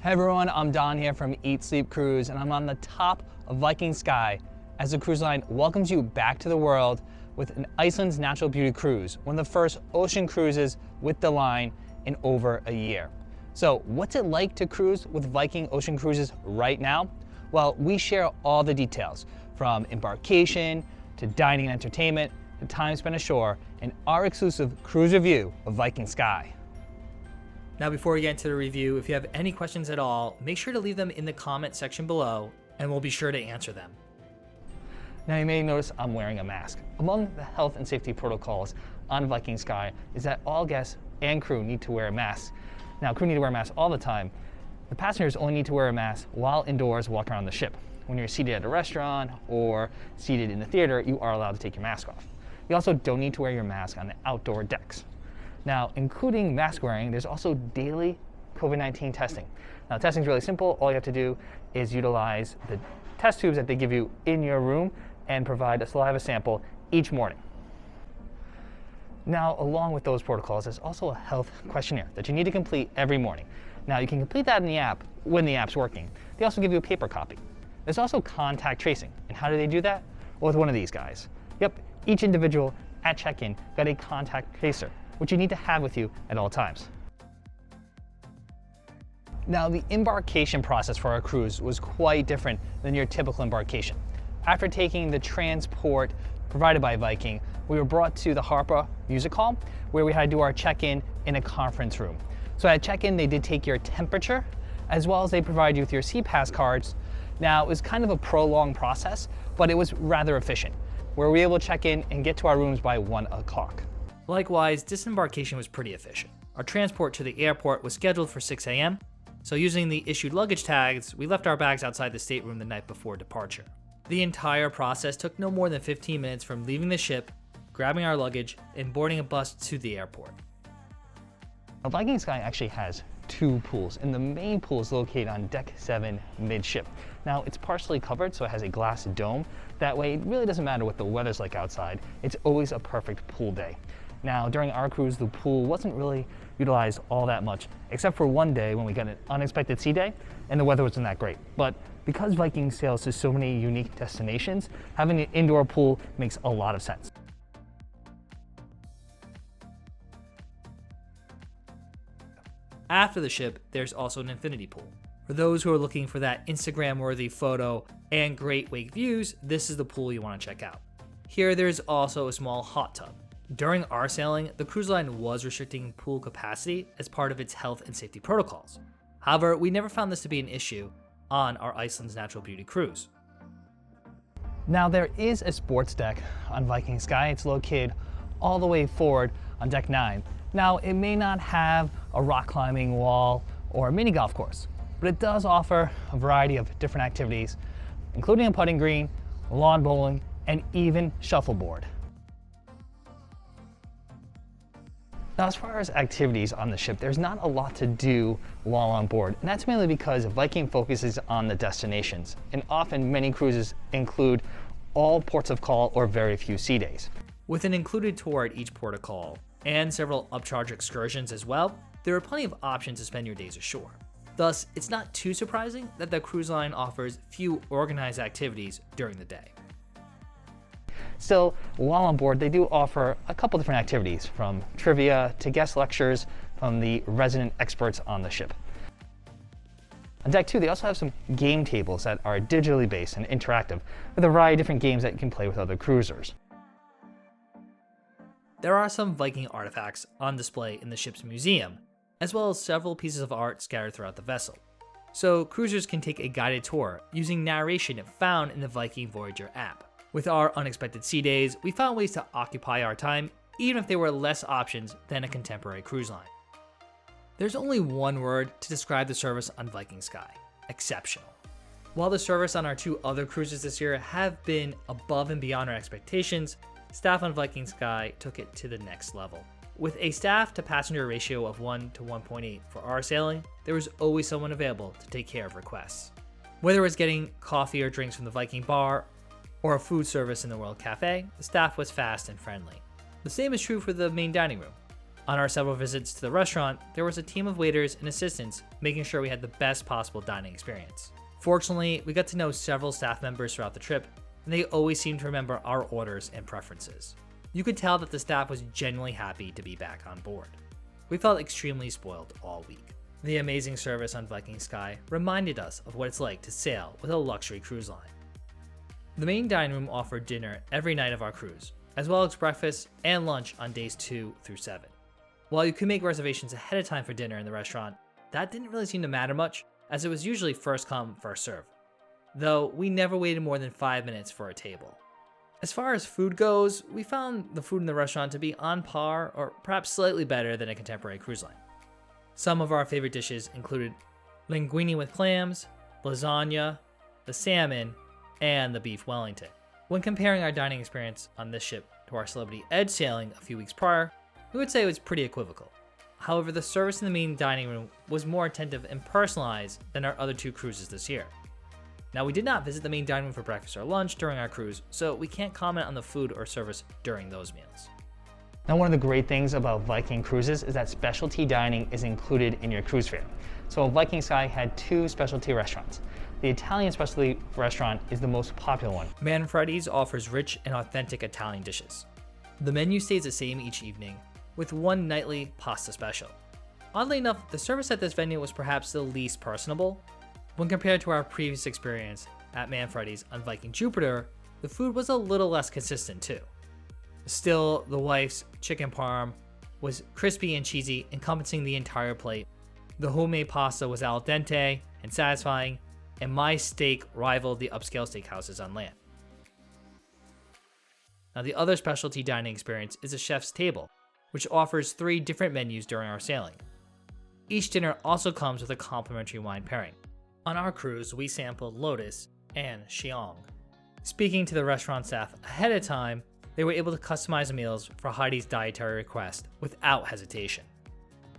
Hey everyone, I'm Don here from Eat Sleep Cruise, and I'm on the top of Viking Sky as the cruise line welcomes you back to the world with an Iceland's Natural Beauty cruise, one of the first ocean cruises with the line in over a year. So what's it like to cruise with Viking Ocean Cruises right now? Well, we share all the details from embarkation to dining and entertainment to time spent ashore in our exclusive cruise review of Viking Sky. Now, before we get into the review, if you have any questions at all, make sure to leave them in the comment section below and we'll be sure to answer them. Now, you may notice I'm wearing a mask. Among the health and safety protocols on Viking Sky is that all guests and crew need to wear masks. Now, crew need to wear masks all the time. The passengers only need to wear a mask while indoors walking around the ship. When you're seated at a restaurant or seated in the theater, you are allowed to take your mask off. You also don't need to wear your mask on the outdoor decks. Now, including mask wearing, there's also daily COVID-19 testing. Now, testing is really simple. All you have to do is utilize the test tubes that they give you in your room and provide a saliva sample each morning. Now, along with those protocols, there's also a health questionnaire that you need to complete every morning. Now, you can complete that in the app when the app's working. They also give you a paper copy. There's also contact tracing. And how do they do that? Well, with one of these guys. Yep, each individual at check-in got a contact tracer, which you need to have with you at all times. Now, the embarkation process for our cruise was quite different than your typical embarkation. After taking the transport provided by Viking, we were brought to the Harpa Music Hall, where we had to do our check-in in a conference room. So at check-in, they did take your temperature, as well as they provide you with your SeaPass cards. Now, it was kind of a prolonged process, but it was rather efficient, where we were able to check in and get to our rooms by 1 o'clock. Likewise, disembarkation was pretty efficient. Our transport to the airport was scheduled for 6 a.m., so using the issued luggage tags, we left our bags outside the stateroom the night before departure. The entire process took no more than 15 minutes from leaving the ship, grabbing our luggage, and boarding a bus to the airport. Now, Viking Sky actually has 2 pools, and the main pool is located on deck 7 midship. Now, it's partially covered, so it has a glass dome. That way, it really doesn't matter what the weather's like outside. It's always a perfect pool day. Now, during our cruise, the pool wasn't really utilized all that much, except for one day when we got an unexpected sea day, and the weather wasn't that great. But because Viking sails to so many unique destinations, having an indoor pool makes a lot of sense. After the ship, there's also an infinity pool. For those who are looking for that Instagram-worthy photo and great wake views, this is the pool you want to check out. Here, there's also a small hot tub. During our sailing, the cruise line was restricting pool capacity as part of its health and safety protocols. However, we never found this to be an issue on our Iceland's Natural Beauty cruise. Now, there is a sports deck on Viking Sky. It's located all the way forward on deck 9. Now, it may not have a rock climbing wall or a mini golf course, but it does offer a variety of different activities, including a putting green, lawn bowling, and even shuffleboard. Now, as far as activities on the ship, there's not a lot to do while on board, and that's mainly because Viking focuses on the destinations, and often many cruises include all ports of call or very few sea days. With an included tour at each port of call, and several upcharge excursions as well, there are plenty of options to spend your days ashore. Thus, it's not too surprising that the cruise line offers few organized activities during the day. Still, while on board, they do offer a couple different activities, from trivia to guest lectures from the resident experts on the ship. On deck 2, they also have some game tables that are digitally based and interactive, with a variety of different games that you can play with other cruisers. There are some Viking artifacts on display in the ship's museum, as well as several pieces of art scattered throughout the vessel. So cruisers can take a guided tour using narration found in the Viking Voyager app. With our unexpected sea days, we found ways to occupy our time, even if there were less options than a contemporary cruise line. There's only one word to describe the service on Viking Sky: exceptional. While the service on our 2 other cruises this year have been above and beyond our expectations, staff on Viking Sky took it to the next level. With a staff to passenger ratio of 1 to 1.8 for our sailing, there was always someone available to take care of requests. Whether it was getting coffee or drinks from the Viking bar, or a food service in the World Cafe, the staff was fast and friendly. The same is true for the main dining room. On our several visits to the restaurant, there was a team of waiters and assistants making sure we had the best possible dining experience. Fortunately, we got to know several staff members throughout the trip, and they always seemed to remember our orders and preferences. You could tell that the staff was genuinely happy to be back on board. We felt extremely spoiled all week. The amazing service on Viking Sky reminded us of what it's like to sail with a luxury cruise line. The main dining room offered dinner every night of our cruise, as well as breakfast and lunch on days 2 through 7. While you could make reservations ahead of time for dinner in the restaurant, that didn't really seem to matter much, as it was usually first come, first serve. Though we never waited more than 5 minutes for a table. As far as food goes, we found the food in the restaurant to be on par or perhaps slightly better than a contemporary cruise line. Some of our favorite dishes included linguine with clams, lasagna, the salmon, and the beef Wellington. When comparing our dining experience on this ship to our Celebrity Edge sailing a few weeks prior, we would say it was pretty equivocal. However, the service in the main dining room was more attentive and personalized than our other 2 cruises this year. Now, we did not visit the main dining room for breakfast or lunch during our cruise, so we can't comment on the food or service during those meals. Now, one of the great things about Viking Cruises is that specialty dining is included in your cruise fare. So Viking Sky had 2 specialty restaurants. The Italian specialty restaurant is the most popular one. Manfredi's offers rich and authentic Italian dishes. The menu stays the same each evening, with one nightly pasta special. Oddly enough, the service at this venue was perhaps the least personable. When compared to our previous experience at Manfredi's on Viking Jupiter, the food was a little less consistent too. Still, the wife's chicken parm was crispy and cheesy, encompassing the entire plate. The homemade pasta was al dente and satisfying, and my steak rivaled the upscale steakhouses on land. Now, the other specialty dining experience is a chef's table, which offers 3 different menus during our sailing. Each dinner also comes with a complimentary wine pairing. On our cruise, we sampled Lotus and Xiong. Speaking to the restaurant staff ahead of time, they were able to customize the meals for Heidi's dietary request without hesitation.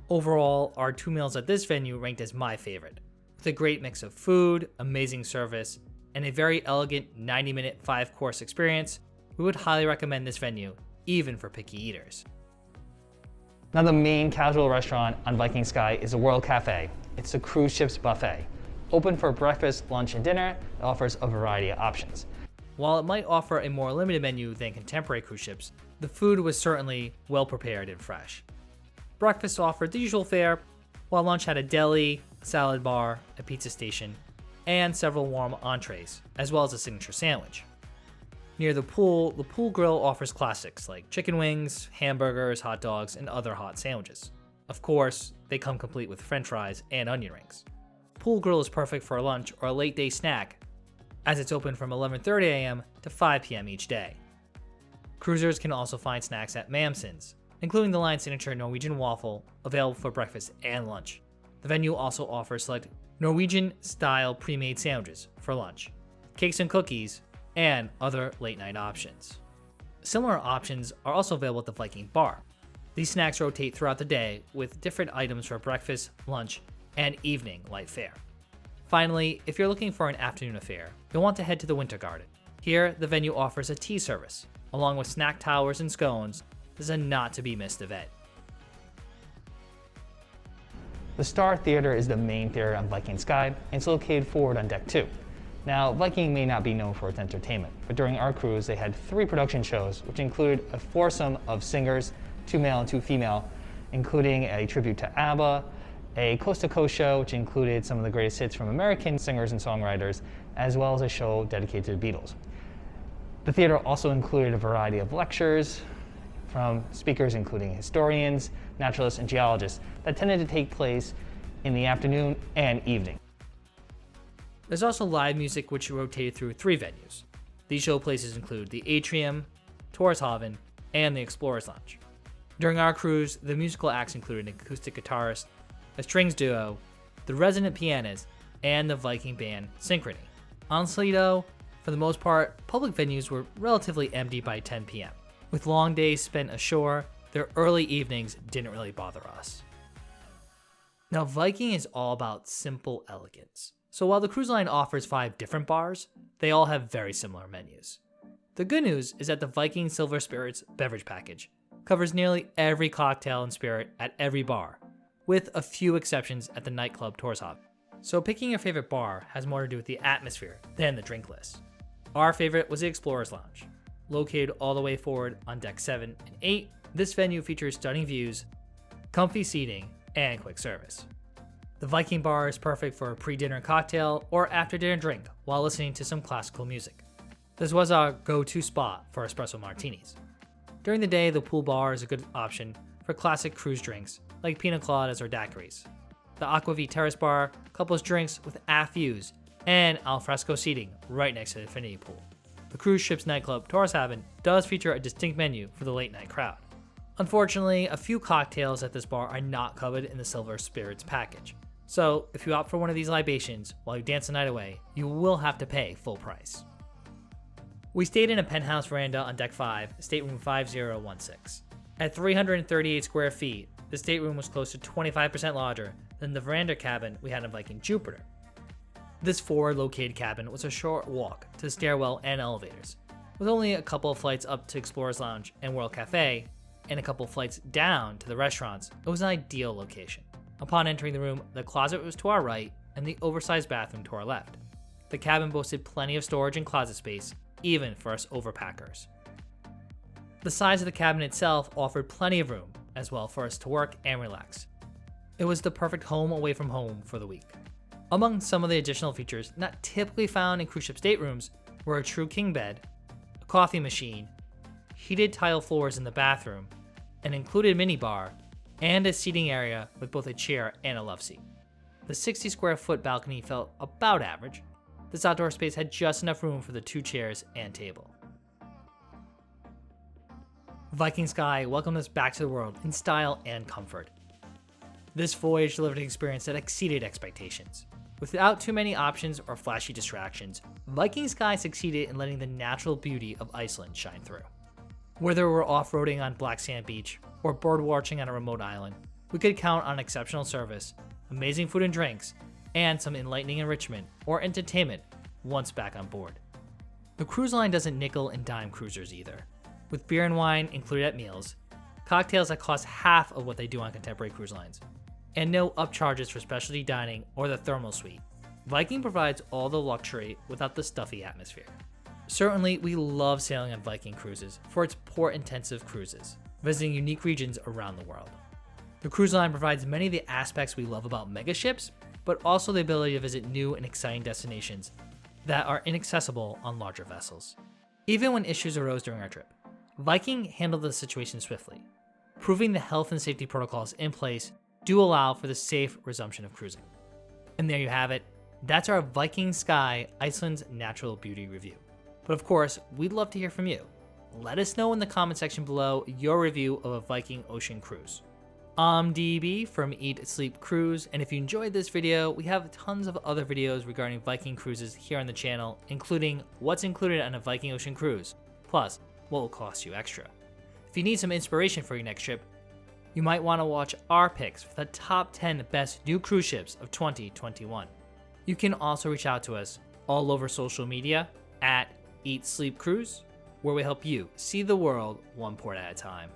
Overall, our 2 meals at this venue ranked as my favorite, with a great mix of food, amazing service, and a very elegant 90-minute 5-course experience. We would highly recommend this venue, even for picky eaters. Now, the main casual restaurant on Viking Sky is the World Cafe. It's a cruise ship's buffet. Open for breakfast, lunch, and dinner, it offers a variety of options. While it might offer a more limited menu than contemporary cruise ships, the food was certainly well prepared and fresh. Breakfast offered the usual fare, while lunch had a deli, a salad bar, a pizza station, and several warm entrees, as well as a signature sandwich. Near the pool grill offers classics like chicken wings, hamburgers, hot dogs, and other hot sandwiches. Of course, they come complete with french fries and onion rings. Pool grill is perfect for a lunch or a late day snack, as it's open from 11:30 a.m. to 5 p.m. each day. Cruisers can also find snacks at Mamsen's, including the line's signature Norwegian waffle, available for breakfast and lunch. The venue also offers select Norwegian-style pre-made sandwiches for lunch, cakes and cookies, and other late-night options. Similar options are also available at the Viking Bar. These snacks rotate throughout the day with different items for breakfast, lunch, and evening light fare. Finally, if you're looking for an afternoon affair, you'll want to head to the Winter Garden. Here, the venue offers a tea service, along with snack towers and scones. This is a not-to-be-missed event. The Star Theater is the main theater on Viking Sky, and it's located forward on Deck 2. Now, Viking may not be known for its entertainment, but during our cruise, they had 3 production shows, which included a foursome of singers, 2 male and 2 female, including a tribute to ABBA, a coast-to-coast show, which included some of the greatest hits from American singers and songwriters, as well as a show dedicated to the Beatles. The theater also included a variety of lectures from speakers including historians, naturalists, and geologists that tended to take place in the afternoon and evening. There's also live music, which rotated through 3 venues. These show places include the Atrium, Torshaven, and the Explorers Lounge. During our cruise, the musical acts included an acoustic guitarist, a strings duo, the resident pianist, and the Viking band Synchrony. Honestly though, for the most part, public venues were relatively empty by 10 p.m. With long days spent ashore, their early evenings didn't really bother us. Now, Viking is all about simple elegance. So while the cruise line offers 5 different bars, they all have very similar menus. The good news is that the Viking Silver Spirits beverage package covers nearly every cocktail and spirit at every bar, with a few exceptions at the nightclub tours hop. So picking your favorite bar has more to do with the atmosphere than the drink list. Our favorite was the Explorers Lounge. Located all the way forward on deck 7 and 8, this venue features stunning views, comfy seating, and quick service. The Viking bar is perfect for a pre-dinner cocktail or after-dinner drink while listening to some classical music. This was our go-to spot for espresso martinis. During the day, the pool bar is a good option for classic cruise drinks like pina coladas or daiquiris. The Aquavit Terrace Bar couples drinks with aft views and al fresco seating right next to the infinity pool. The cruise ship's nightclub, Taurus Haven, does feature a distinct menu for the late night crowd. Unfortunately, a few cocktails at this bar are not covered in the Silver Spirits package. So if you opt for one of these libations while you dance the night away, you will have to pay full price. We stayed in a penthouse veranda on deck 5, stateroom 5016. At 338 square feet, the stateroom was close to 25% larger than the veranda cabin we had in Viking Jupiter. This forward-located cabin was a short walk to the stairwell and elevators, with only a couple of flights up to Explorers Lounge and World Cafe, and a couple of flights down to the restaurants. It was an ideal location. Upon entering the room, the closet was to our right and the oversized bathroom to our left. The cabin boasted plenty of storage and closet space, even for us overpackers. The size of the cabin itself offered plenty of room, as well for us to work and relax. It was the perfect home away from home for the week. Among some of the additional features not typically found in cruise ship staterooms were a true king bed, a coffee machine, heated tile floors in the bathroom, an included minibar, and a seating area with both a chair and a love seat. The 60 square foot balcony felt about average. This outdoor space had just enough room for the 2 chairs and table. Viking Sky welcomed us back to the world in style and comfort. This voyage delivered an experience that exceeded expectations. Without too many options or flashy distractions, Viking Sky succeeded in letting the natural beauty of Iceland shine through. Whether we're off-roading on Black Sand Beach or bird watching on a remote island, we could count on exceptional service, amazing food and drinks, and some enlightening enrichment or entertainment once back on board. The cruise line doesn't nickel and dime cruisers either. With beer and wine included at meals, cocktails that cost half of what they do on contemporary cruise lines, and no upcharges for specialty dining or the thermal suite, Viking provides all the luxury without the stuffy atmosphere. Certainly, we love sailing on Viking Cruises for its port-intensive cruises, visiting unique regions around the world. The cruise line provides many of the aspects we love about megaships, but also the ability to visit new and exciting destinations that are inaccessible on larger vessels. Even when issues arose during our trip, Viking handled the situation swiftly, proving the health and safety protocols in place do allow for the safe resumption of cruising. And there you have it. That's our Viking Sky, Iceland's Natural Beauty review. But of course, we'd love to hear from you. Let us know in the comment section below your review of a Viking Ocean Cruise. I'm DB from Eat, Sleep, Cruise, and if you enjoyed this video, we have tons of other videos regarding Viking cruises here on the channel, including what's included on a Viking Ocean Cruise, plus what will cost you extra. If you need some inspiration for your next trip, you might want to watch our picks for the top 10 best new cruise ships of 2021. You can also reach out to us all over social media at Eat Sleep Cruise, where we help you see the world one port at a time.